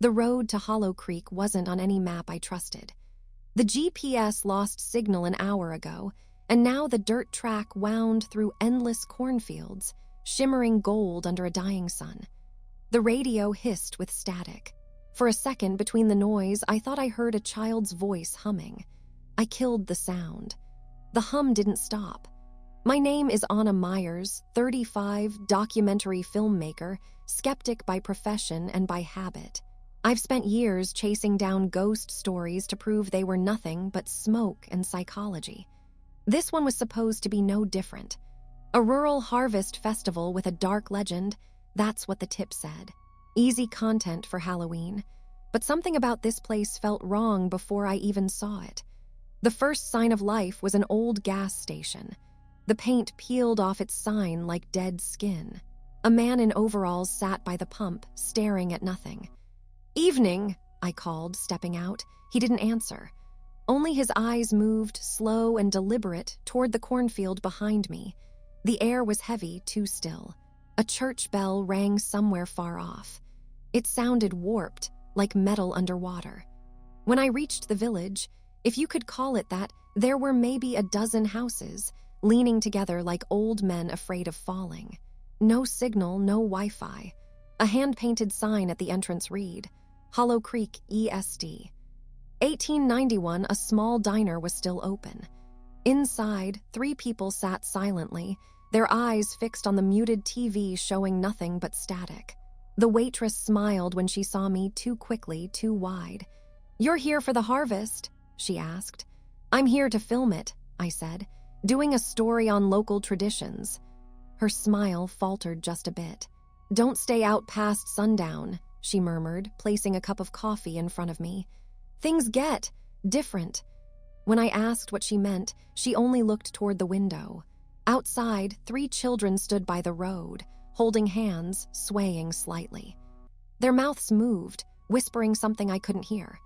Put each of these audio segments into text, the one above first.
The road to Hollow Creek wasn't on any map I trusted. The GPS lost signal an hour ago, and now the dirt track wound through endless cornfields, shimmering gold under a dying sun. The radio hissed with static. For a second, between the noise, I thought I heard a child's voice humming. I killed the sound. The hum didn't stop. My name is Anna Myers, 35, documentary filmmaker, skeptic by profession and by habit. I've spent years chasing down ghost stories to prove they were nothing but smoke and psychology. This one was supposed to be no different. A rural harvest festival with a dark legend, that's what the tip said. Easy content for Halloween. But something about this place felt wrong before I even saw it. The first sign of life was an old gas station. The paint peeled off its sign like dead skin. A man in overalls sat by the pump, staring at nothing. "Evening," I called, stepping out. He didn't answer. Only his eyes moved, slow and deliberate, toward the cornfield behind me. The air was heavy, too still. A church bell rang somewhere far off. It sounded warped, like metal underwater. When I reached the village, if you could call it that, there were maybe a dozen houses, leaning together like old men afraid of falling. No signal, no Wi-Fi. A hand-painted sign at the entrance read, Hollow Creek ESD. 1891, a small diner was still open. Inside, 3 people sat silently, their eyes fixed on the muted TV showing nothing but static. The waitress smiled when she saw me, too quickly, too wide. "You're here for the harvest?" she asked. "I'm here to film it," I said, "doing a story on local traditions." Her smile faltered just a bit. "Don't stay out past sundown," she murmured, placing a cup of coffee in front of me. "Things get different." When I asked what she meant, she only looked toward the window. Outside, 3 children stood by the road, holding hands, swaying slightly. Their mouths moved, whispering something I couldn't hear.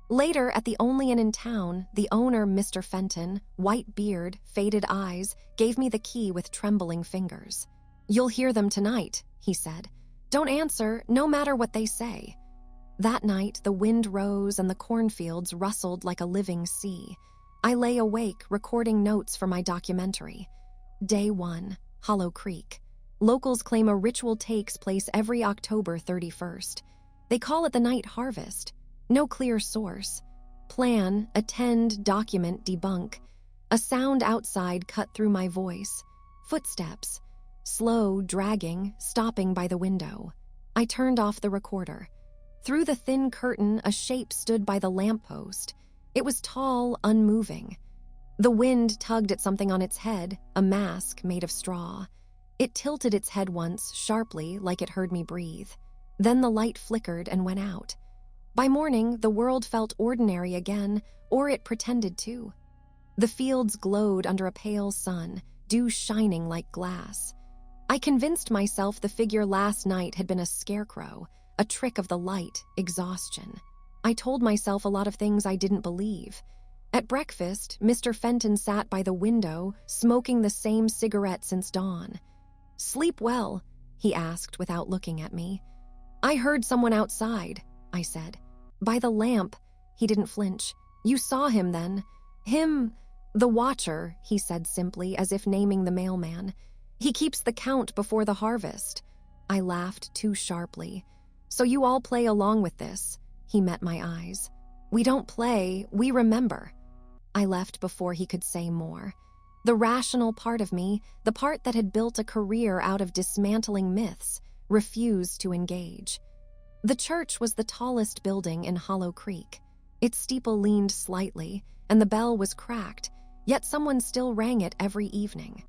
Later, at the only inn in town, the owner, Mr. Fenton, white beard, faded eyes, gave me the key with trembling fingers. "You'll hear them tonight," he said. "Don't answer, no matter what they say." That night, the wind rose and the cornfields rustled like a living sea. I lay awake, recording notes for my documentary. Day 1, Hollow Creek. Locals claim a ritual takes place every October 31st. They call it the night harvest. No clear source. Plan, attend, document, debunk. A sound outside cut through my voice. Footsteps. Slow, dragging, stopping by the window. I turned off the recorder. Through the thin curtain, a shape stood by the lamppost. It was tall, unmoving. The wind tugged at something on its head, a mask made of straw. It tilted its head once, sharply, like it heard me breathe. Then the light flickered and went out. By morning, the world felt ordinary again, or it pretended to. The fields glowed under a pale sun, dew shining like glass. I convinced myself the figure last night had been a scarecrow, a trick of the light, exhaustion. I told myself a lot of things I didn't believe. At breakfast, Mr. Fenton sat by the window, smoking the same cigarette since dawn. "Sleep well?" he asked without looking at me. "I heard someone outside," I said. "By the lamp." He didn't flinch. "You saw him then?" "Him, the watcher," he said simply, as if naming the mailman. "He keeps the count before the harvest." I laughed too sharply. "So you all play along with this?" He met my eyes. "We don't play, we remember." I left before he could say more. The rational part of me, the part that had built a career out of dismantling myths, refused to engage. The church was the tallest building in Hollow Creek. Its steeple leaned slightly, and the bell was cracked, yet someone still rang it every evening.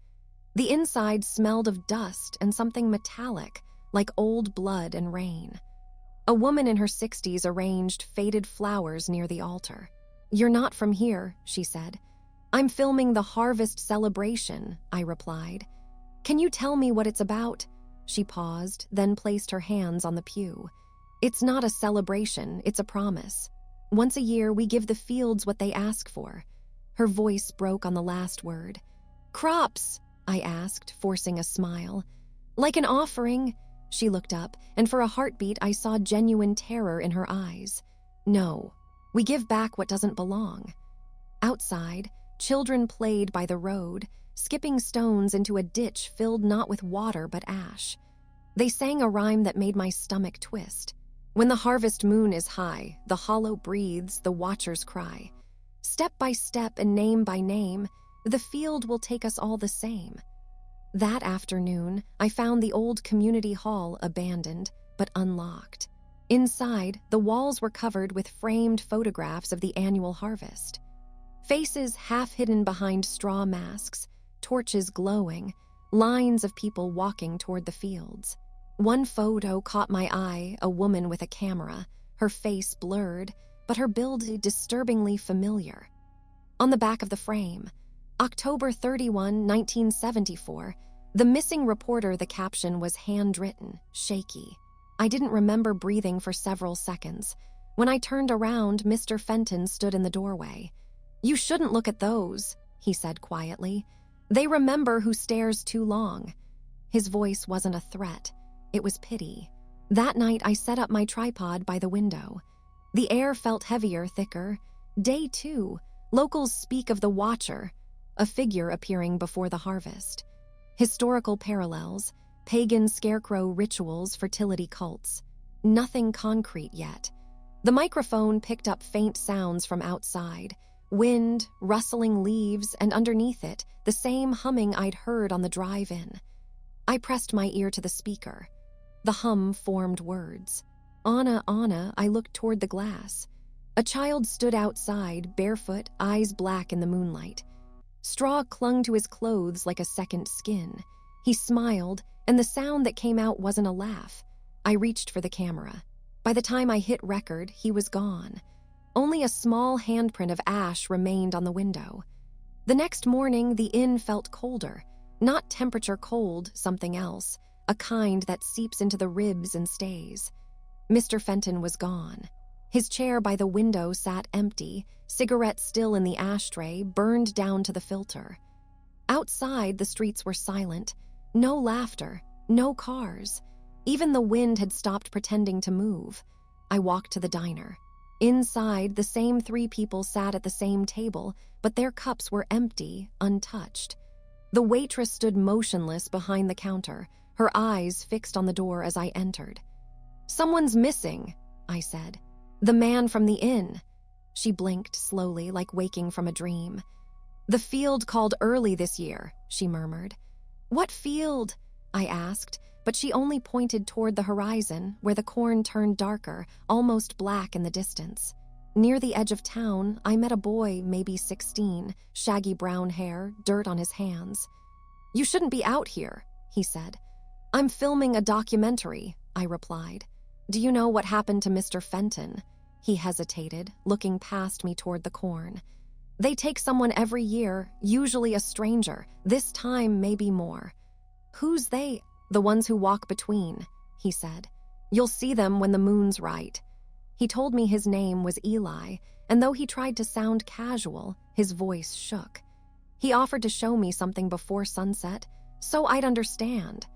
The inside smelled of dust and something metallic, like old blood and rain. A woman in her 60s arranged faded flowers near the altar. "You're not from here," she said. "I'm filming the harvest celebration," I replied. "Can you tell me what it's about?" She paused, then placed her hands on the pew. "It's not a celebration, it's a promise. Once a year, we give the fields what they ask for." Her voice broke on the last word. "Crops?" I asked, forcing a smile. "Like an offering?" She looked up, and for a heartbeat I saw genuine terror in her eyes. No, we give back what doesn't belong. Outside, children played by the road, skipping stones into a ditch filled not with water but ash. They sang a rhyme that made my stomach twist. When the harvest moon is high, the hollow breathes, the watchers cry. Step by step and name by name, the field will take us all the same. That afternoon, I found the old community hall abandoned, but unlocked. Inside, the walls were covered with framed photographs of the annual harvest. Faces half hidden behind straw masks, torches glowing, lines of people walking toward the fields. One photo caught my eye, a woman with a camera, her face blurred, but her build disturbingly familiar. On the back of the frame, October 31, 1974, the missing reporter, the caption was handwritten, shaky. I didn't remember breathing for several seconds. When I turned around, Mr. Fenton stood in the doorway. "You shouldn't look at those," he said quietly. "They remember who stares too long." His voice wasn't a threat. It was pity. That night, I set up my tripod by the window. The air felt heavier, thicker. Day 2, locals speak of the Watcher, a figure appearing before the harvest. Historical parallels, pagan scarecrow rituals, fertility cults. Nothing concrete yet. The microphone picked up faint sounds from outside, wind, rustling leaves, and underneath it, the same humming I'd heard on the drive-in. I pressed my ear to the speaker. The hum formed words. "Anna, Anna," I looked toward the glass. A child stood outside, barefoot, eyes black in the moonlight. Straw clung to his clothes like a second skin. He smiled, and the sound that came out wasn't a laugh. I reached for the camera. By the time I hit record, he was gone. Only a small handprint of ash remained on the window. The next morning, the inn felt colder. Not temperature cold, something else. A kind that seeps into the ribs and stays. Mr. Fenton was gone. His chair by the window sat empty, cigarette still in the ashtray, burned down to the filter. Outside, the streets were silent. No laughter, no cars. Even the wind had stopped pretending to move. I walked to the diner. Inside, the same 3 people sat at the same table, but their cups were empty, untouched. The waitress stood motionless behind the counter, her eyes fixed on the door as I entered. "Someone's missing," I said. "The man from the inn." She blinked slowly, like waking from a dream. "The field called early this year," she murmured. "What field?" I asked, but she only pointed toward the horizon, where the corn turned darker, almost black in the distance. Near the edge of town, I met a boy, maybe 16, shaggy brown hair, dirt on his hands. "You shouldn't be out here," he said. "I'm filming a documentary," I replied. "Do you know what happened to Mr. Fenton?" He hesitated, looking past me toward the corn. "They take someone every year, usually a stranger. This time, maybe more." "Who's they?" "The ones who walk between," he said. "You'll see them when the moon's right." He told me his name was Eli, and though he tried to sound casual, his voice shook. He offered to show me something before sunset, so I'd understand.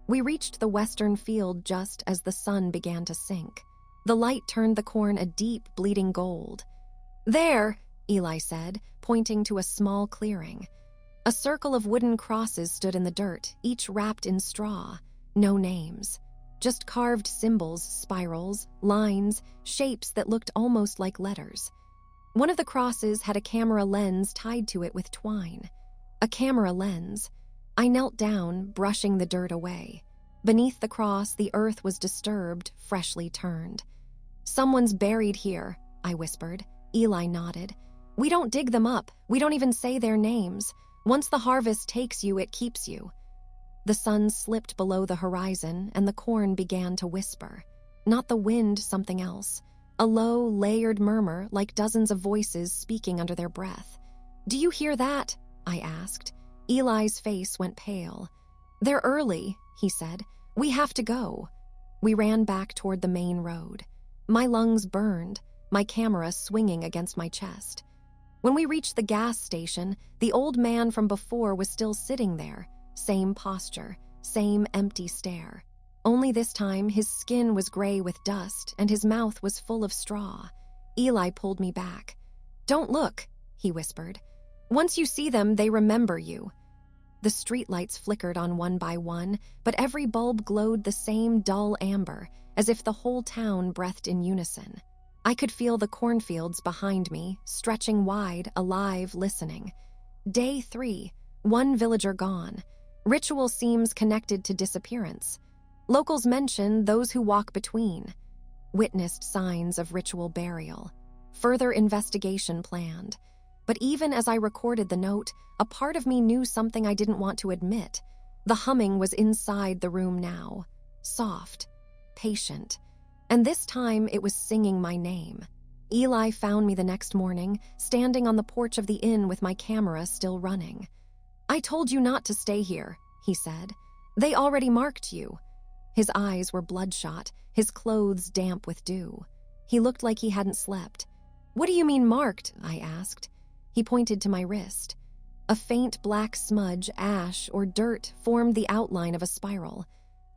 We reached the western field just as the sun began to sink. The light turned the corn a deep, bleeding gold. "There," Eli said, pointing to a small clearing. A circle of wooden crosses stood in the dirt, each wrapped in straw. No names. Just carved symbols, spirals, lines, shapes that looked almost like letters. One of the crosses had a camera lens tied to it with twine. A camera lens. I knelt down, brushing the dirt away. Beneath the cross, the earth was disturbed, freshly turned. "Someone's buried here," I whispered. Eli nodded. "We don't dig them up. We don't even say their names. Once the harvest takes you, it keeps you." The sun slipped below the horizon, and the corn began to whisper. Not the wind, something else. A low, layered murmur, like dozens of voices speaking under their breath. "Do you hear that?" I asked. Eli's face went pale. "They're early," he said. "We have to go." We ran back toward the main road. My lungs burned, my camera swinging against my chest. When we reached the gas station, the old man from before was still sitting there. Same posture, same empty stare. Only this time, his skin was gray with dust and his mouth was full of straw. Eli pulled me back. "Don't look," he whispered. "Once you see them, they remember you." The streetlights flickered on one by one, but every bulb glowed the same dull amber, as if the whole town breathed in unison. I could feel the cornfields behind me, stretching wide, alive, listening. Day 3, one villager gone. Ritual seems connected to disappearance. Locals mention those who walk between. Witnessed signs of ritual burial. Further investigation planned. But even as I recorded the note, a part of me knew something I didn't want to admit. The humming was inside the room now. Soft. Patient. And this time it was singing my name. Eli found me the next morning, standing on the porch of the inn with my camera still running. "I told you not to stay here," he said. "They already marked you." His eyes were bloodshot, his clothes damp with dew. He looked like he hadn't slept. "What do you mean marked?" I asked. He pointed to my wrist. A faint black smudge, ash, or dirt formed the outline of a spiral.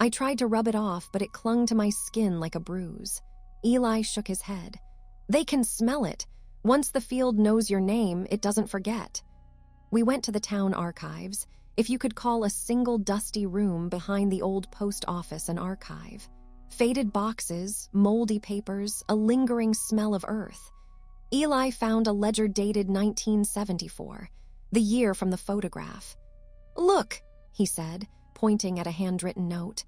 I tried to rub it off, but it clung to my skin like a bruise. Eli shook his head. "They can smell it. Once the field knows your name, it doesn't forget." We went to the town archives, if you could call a single dusty room behind the old post office an archive. Faded boxes, moldy papers, a lingering smell of earth. Eli found a ledger dated 1974, the year from the photograph. "Look," he said, pointing at a handwritten note.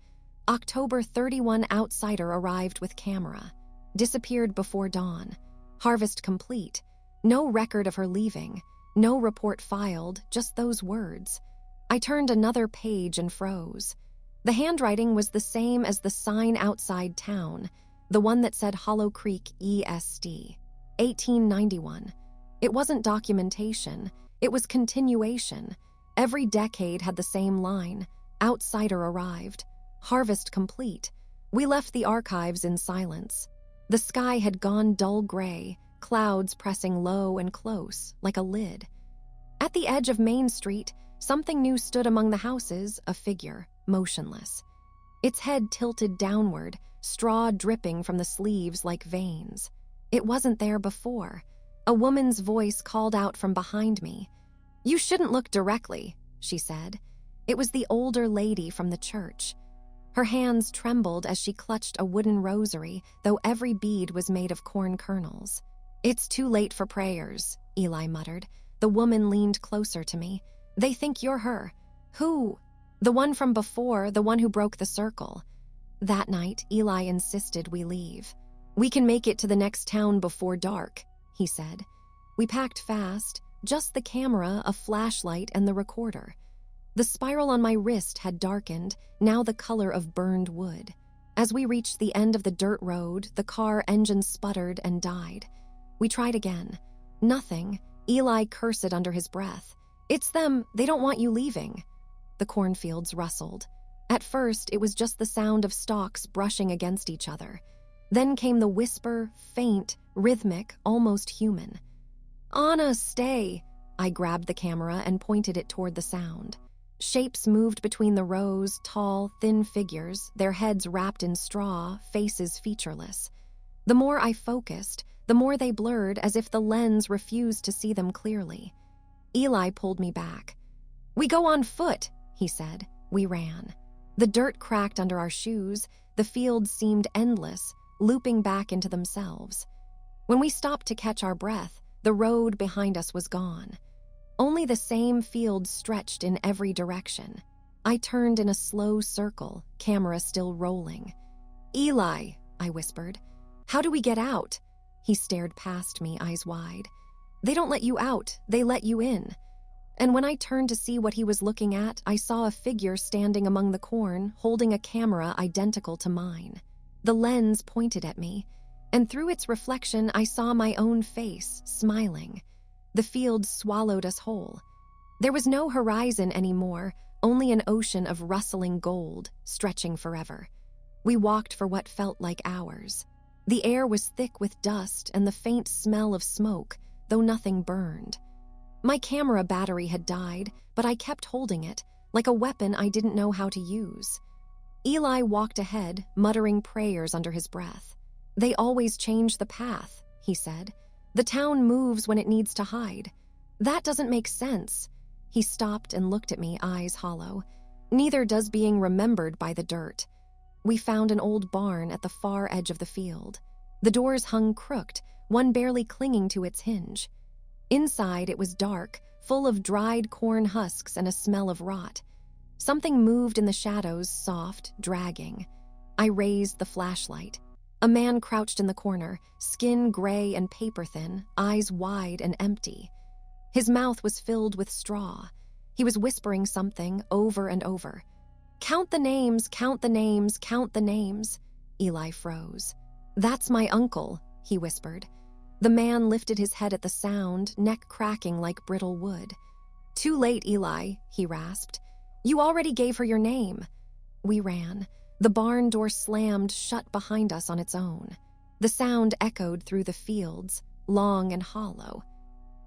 "October 31 outsider arrived with camera. Disappeared before dawn. Harvest complete. No record of her leaving. No report filed, just those words." I turned another page and froze. The handwriting was the same as the sign outside town, the one that said Hollow Creek ESD. 1891. It wasn't documentation, it was continuation. Every decade had the same line. Outsider arrived. Harvest complete. We left the archives in silence. The sky had gone dull gray, clouds pressing low and close, like a lid. At the edge of Main Street, something new stood among the houses, a figure, motionless. Its head tilted downward, straw dripping from the sleeves like veins. It wasn't there before. A woman's voice called out from behind me. "You shouldn't look directly," she said. It was the older lady from the church. Her hands trembled as she clutched a wooden rosary, though every bead was made of corn kernels. "It's too late for prayers," Eli muttered. The woman leaned closer to me. "They think you're her." "Who?" "The one from before, the one who broke the circle." That night, Eli insisted we leave. "We can make it to the next town before dark," he said. We packed fast, just the camera, a flashlight, and the recorder. The spiral on my wrist had darkened, now the color of burned wood. As we reached the end of the dirt road, the car engine sputtered and died. We tried again. Nothing. Eli cursed under his breath. "It's them. They don't want you leaving." The cornfields rustled. At first, it was just the sound of stalks brushing against each other. Then came the whisper, faint, rhythmic, almost human. "Anna, stay!" I grabbed the camera and pointed it toward the sound. Shapes moved between the rows, tall, thin figures, their heads wrapped in straw, faces featureless. The more I focused, the more they blurred, as if the lens refused to see them clearly. Eli pulled me back. "We go on foot," he said. We ran. The dirt cracked under our shoes, the fields seemed endless, looping back into themselves. When we stopped to catch our breath, the road behind us was gone. Only the same fields stretched in every direction. I turned in a slow circle, camera still rolling. "Eli," I whispered, "how do we get out?" He stared past me, eyes wide. "They don't let you out, they let you in." And when I turned to see what he was looking at, I saw a figure standing among the corn, holding a camera identical to mine. The lens pointed at me, and through its reflection I saw my own face, smiling. The field swallowed us whole. There was no horizon anymore, only an ocean of rustling gold, stretching forever. We walked for what felt like hours. The air was thick with dust and the faint smell of smoke, though nothing burned. My camera battery had died, but I kept holding it, like a weapon I didn't know how to use. Eli walked ahead, muttering prayers under his breath. "They always change the path," he said. "The town moves when it needs to hide. That doesn't make sense." He stopped and looked at me, eyes hollow. "Neither does being remembered by the dirt." We found an old barn at the far edge of the field. The doors hung crooked, one barely clinging to its hinge. Inside, it was dark, full of dried corn husks and a smell of rot. Something moved in the shadows, soft, dragging. I raised the flashlight. A man crouched in the corner, skin gray and paper-thin, eyes wide and empty. His mouth was filled with straw. He was whispering something over and over. "Count the names, count the names, count the names." Eli froze. "That's my uncle," he whispered. The man lifted his head at the sound, neck cracking like brittle wood. "Too late, Eli," he rasped. "You already gave her your name." We ran. The barn door slammed shut behind us on its own. The sound echoed through the fields, long and hollow.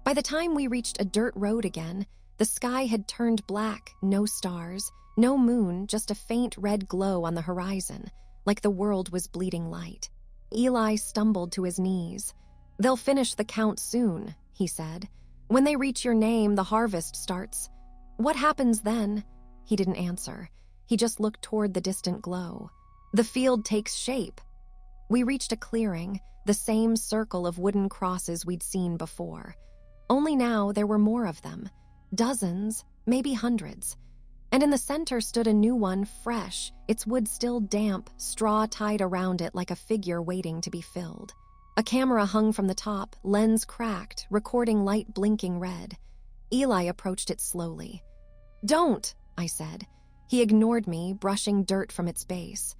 By the time we reached a dirt road again, the sky had turned black, no stars, no moon, just a faint red glow on the horizon, like the world was bleeding light. Eli stumbled to his knees. "They'll finish the count soon," he said. "When they reach your name, the harvest starts." "What happens then?" He didn't answer. He just looked toward the distant glow. "The field takes shape." We reached a clearing, the same circle of wooden crosses we'd seen before. Only now there were more of them. Dozens, maybe hundreds. And in the center stood a new one, fresh, its wood still damp, straw tied around it like a figure waiting to be filled. A camera hung from the top, lens cracked, recording light blinking red. Eli approached it slowly. "Don't," I said. He ignored me, brushing dirt from its base.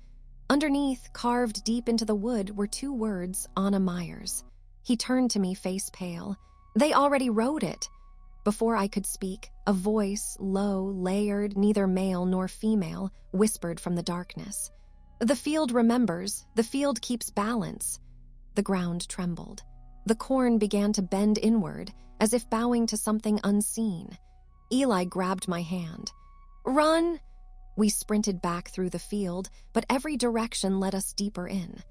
Underneath, carved deep into the wood, were two words, Anna Myers. He turned to me, face pale. "They already wrote it." Before I could speak, a voice, low, layered, neither male nor female, whispered from the darkness. "The field remembers. The field keeps balance." The ground trembled. The corn began to bend inward, as if bowing to something unseen. Eli grabbed my hand. "Run!" We sprinted back through the field, but every direction led us deeper in.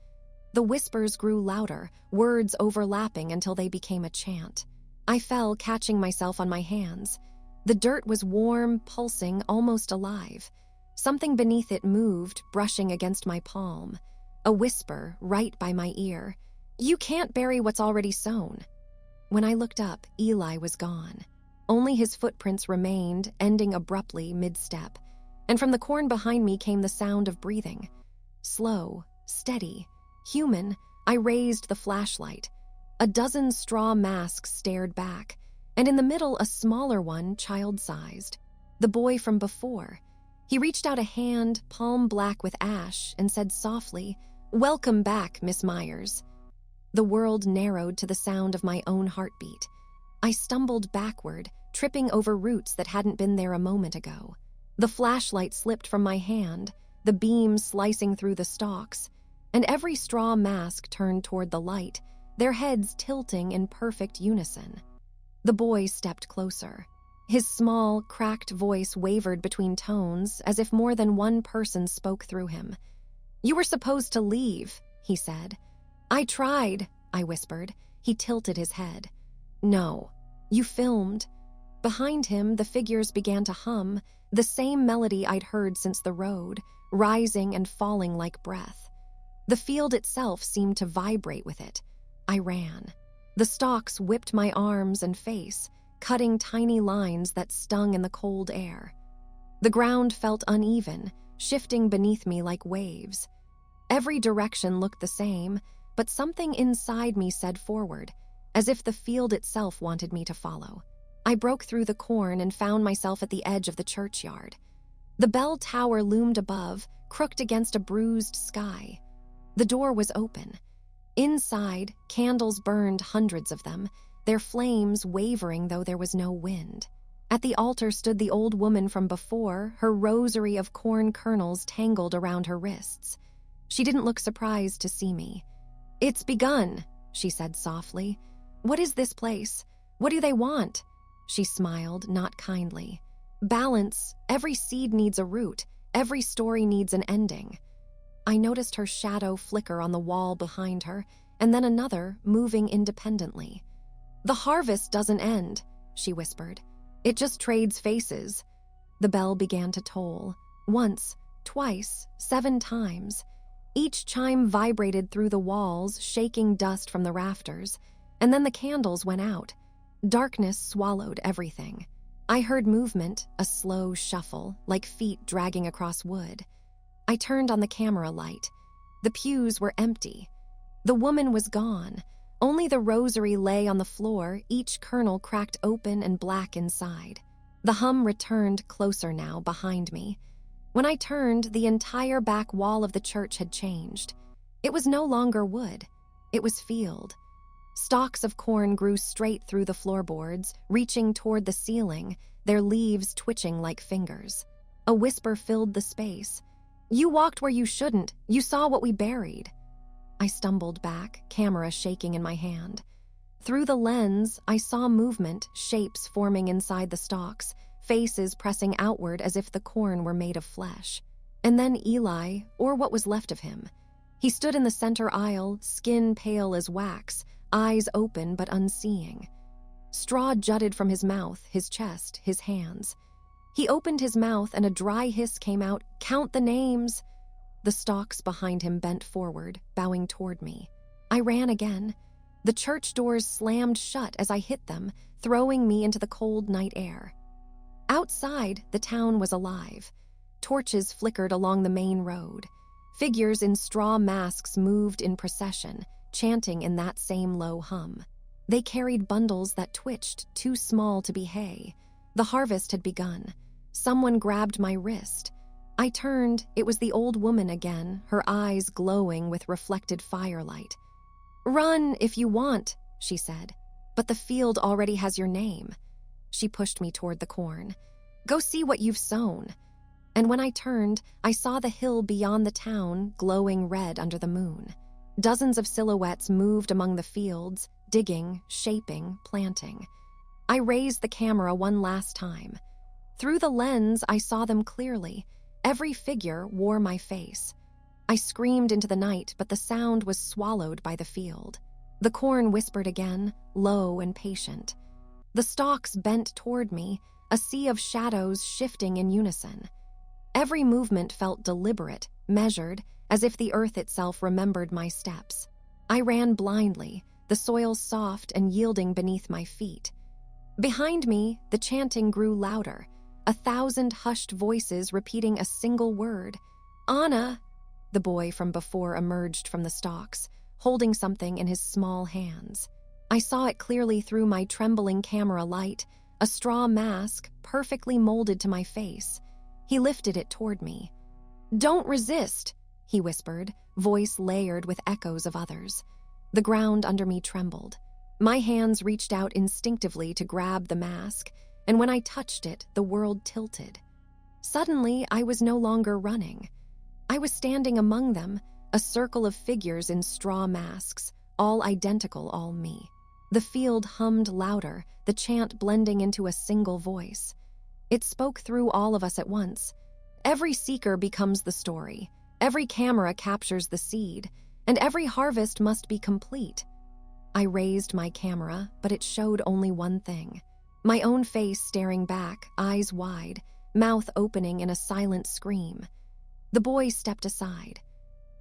The whispers grew louder, words overlapping until they became a chant. I fell, catching myself on my hands. The dirt was warm, pulsing, almost alive. Something beneath it moved, brushing against my palm. A whisper, right by my ear. "You can't bury what's already sown." When I looked up, Eli was gone. Only his footprints remained, ending abruptly mid-step. And from the corn behind me came the sound of breathing. Slow, steady, human. I raised the flashlight. A dozen straw masks stared back, and in the middle a smaller one, child-sized. The boy from before. He reached out a hand, palm black with ash, and said softly, "Welcome back, Miss Myers." The world narrowed to the sound of my own heartbeat. I stumbled backward, tripping over roots that hadn't been there a moment ago. The flashlight slipped from my hand, the beam slicing through the stalks, and every straw mask turned toward the light, their heads tilting in perfect unison. The boy stepped closer. His small, cracked voice wavered between tones as if more than one person spoke through him. "You were supposed to leave," he said. "I tried," I whispered. He tilted his head. "No, you filmed." Behind him, the figures began to hum, the same melody I'd heard since the road, rising and falling like breath. The field itself seemed to vibrate with it. I ran. The stalks whipped my arms and face, cutting tiny lines that stung in the cold air. The ground felt uneven, shifting beneath me like waves. Every direction looked the same, but something inside me said forward, as if the field itself wanted me to follow. I broke through the corn and found myself at the edge of the churchyard. The bell tower loomed above, crooked against a bruised sky. The door was open. Inside, candles burned, hundreds of them, their flames wavering though there was no wind. At the altar stood the old woman from before, her rosary of corn kernels tangled around her wrists. She didn't look surprised to see me. "It's begun," she said softly. "What is this place? What do they want?" She smiled, not kindly. "Balance. Every seed needs a root. Every story needs an ending. I noticed her shadow flicker on the wall behind her, and then another, moving independently. "The harvest doesn't end," she whispered. "It just trades faces." The bell began to toll. Once, twice, 7 times. Each chime vibrated through the walls, shaking dust from the rafters, and then the candles went out. Darkness swallowed everything. I heard movement, a slow shuffle, like feet dragging across wood. I turned on the camera light. The pews were empty. The woman was gone. Only the rosary lay on the floor, each kernel cracked open and black inside. The hum returned closer now, behind me. When I turned, the entire back wall of the church had changed. It was no longer wood. It was field. Stalks of corn grew straight through the floorboards, reaching toward the ceiling, their leaves twitching like fingers. A whisper filled the space. "You walked where you shouldn't. You saw what we buried." I stumbled back, camera shaking in my hand. Through the lens, I saw movement, shapes forming inside the stalks, faces pressing outward as if the corn were made of flesh. And then Eli, or what was left of him. He stood in the center aisle, skin pale as wax, eyes open but unseeing. Straw jutted from his mouth, his chest, his hands. He opened his mouth and a dry hiss came out, "Count the names!" The stalks behind him bent forward, bowing toward me. I ran again. The church doors slammed shut as I hit them, throwing me into the cold night air. Outside, the town was alive. Torches flickered along the main road. Figures in straw masks moved in procession, chanting in that same low hum. They carried bundles that twitched, too small to be hay. The harvest had begun. Someone grabbed my wrist. I turned. It was the old woman again, her eyes glowing with reflected firelight. "Run if you want," she said, "but the field already has your name." She pushed me toward the corn. "Go see what you've sown." And when I turned, I saw the hill beyond the town, glowing red under the moon. Dozens of silhouettes moved among the fields, digging, shaping, planting. I raised the camera one last time. Through the lens, I saw them clearly. Every figure wore my face. I screamed into the night, but the sound was swallowed by the field. The corn whispered again, low and patient. The stalks bent toward me, a sea of shadows shifting in unison. Every movement felt deliberate, measured, as if the earth itself remembered my steps. I ran blindly, the soil soft and yielding beneath my feet. Behind me, the chanting grew louder, 1,000 hushed voices repeating a single word. "Anna!" The boy from before emerged from the stalks, holding something in his small hands. I saw it clearly through my trembling camera light, a straw mask perfectly molded to my face. He lifted it toward me. "Don't resist," he whispered, voice layered with echoes of others. The ground under me trembled. My hands reached out instinctively to grab the mask, and when I touched it, the world tilted. Suddenly, I was no longer running. I was standing among them, a circle of figures in straw masks, all identical, all me. The field hummed louder, the chant blending into a single voice. It spoke through all of us at once. Every seeker becomes the story. Every camera captures the seed, and every harvest must be complete. I raised my camera, but it showed only one thing. My own face staring back, eyes wide, mouth opening in a silent scream. The boy stepped aside.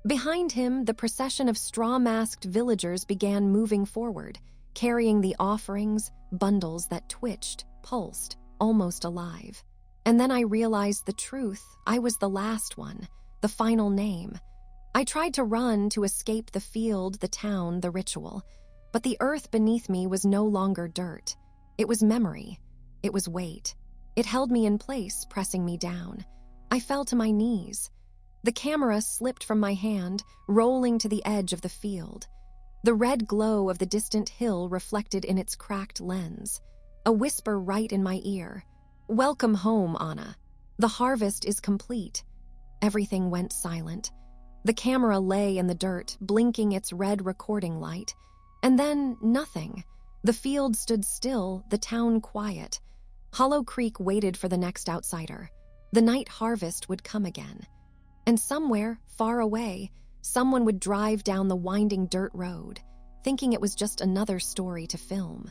Behind him, the procession of straw-masked villagers began moving forward, carrying the offerings, bundles that twitched, pulsed, almost alive. And then I realized the truth. I was the last one, the final name. I tried to run to escape the field, the town, the ritual, but the earth beneath me was no longer dirt. It was memory. It was weight. It held me in place, pressing me down. I fell to my knees. The camera slipped from my hand, rolling to the edge of the field. The red glow of the distant hill reflected in its cracked lens. A whisper right in my ear. "Welcome home, Anna. The harvest is complete." Everything went silent. The camera lay in the dirt, blinking its red recording light. And then nothing. The field stood still, the town quiet. Hollow Creek waited for the next outsider. The night harvest would come again. And somewhere, far away, someone would drive down the winding dirt road, thinking it was just another story to film.